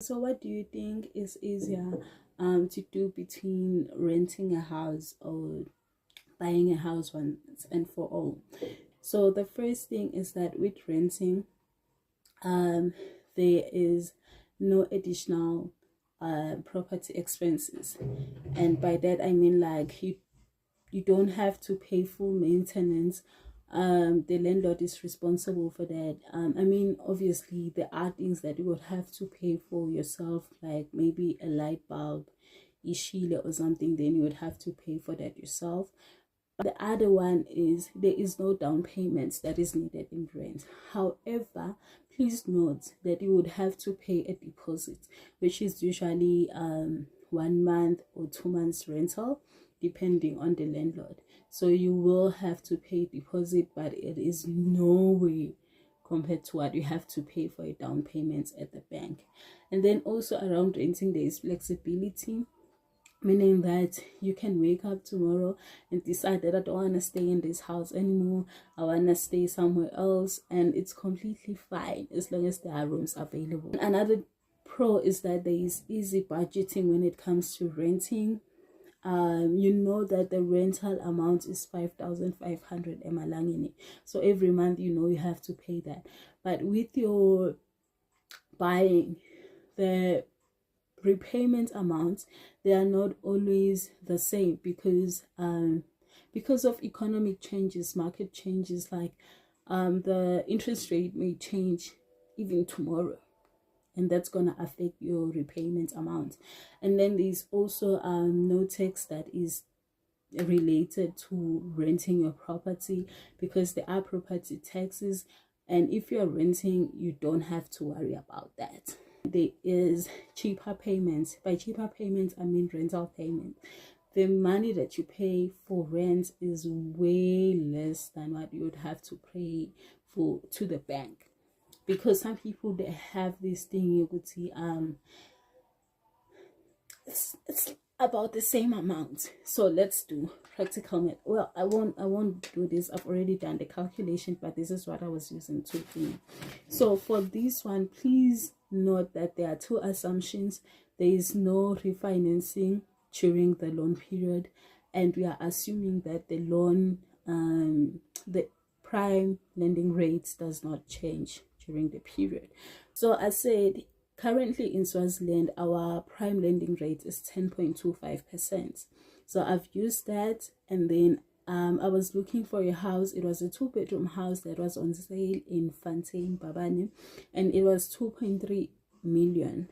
So what do you think is easier to do between renting a house or buying a house once and for all? So the first thing is that with renting, there is no additional property expenses, and by that I mean like you don't have to pay full maintenance. The landlord is responsible for that. I mean, obviously there are things that you would have to pay for yourself, like maybe a light bulb, ishile or something, then you would have to pay for that yourself. The other one is there is no down payments that is needed in rent. However, please note that you would have to pay a deposit, which is usually 1 month or 2 months rental, depending on the landlord. So you will have to pay deposit, but it is no way compared to what you have to pay for a down payment at the bank. And then also around renting, there is flexibility, meaning that you can wake up tomorrow and decide that I don't want to stay in this house anymore, I want to stay somewhere else, and it's completely fine as long as there are rooms available. Another pro is that there is easy budgeting when it comes to renting. You know that the rental amount is 5,500 emalangeni, so every month you know you have to pay that. But with your buying, the repayment amounts, they are not always the same because of economic changes, market changes, like the interest rate may change even tomorrow, and that's gonna affect your repayment amount. And then there's also no tax that is related to renting your property, because there are property taxes, and if you're renting you don't have to worry about that. There is cheaper payments. By cheaper payments I mean rental payment. The money that you pay for rent is way less than what you would have to pay for to the bank, because some people, they have this thing, you could see it's about the same amount. So let's do practical math. Well, I won't do this, I've already done the calculation, but this is what I was using to think. So for this one, please note that there are two assumptions. There is no refinancing during the loan period, and we are assuming that the loan the prime lending rates does not change during the period. So I said currently in Swaziland our prime lending rate is 10.25%. so I've used that, and then I was looking for a house. It was a 2-bedroom house that was on sale in Fontaine, Babane, and it was 2.3 million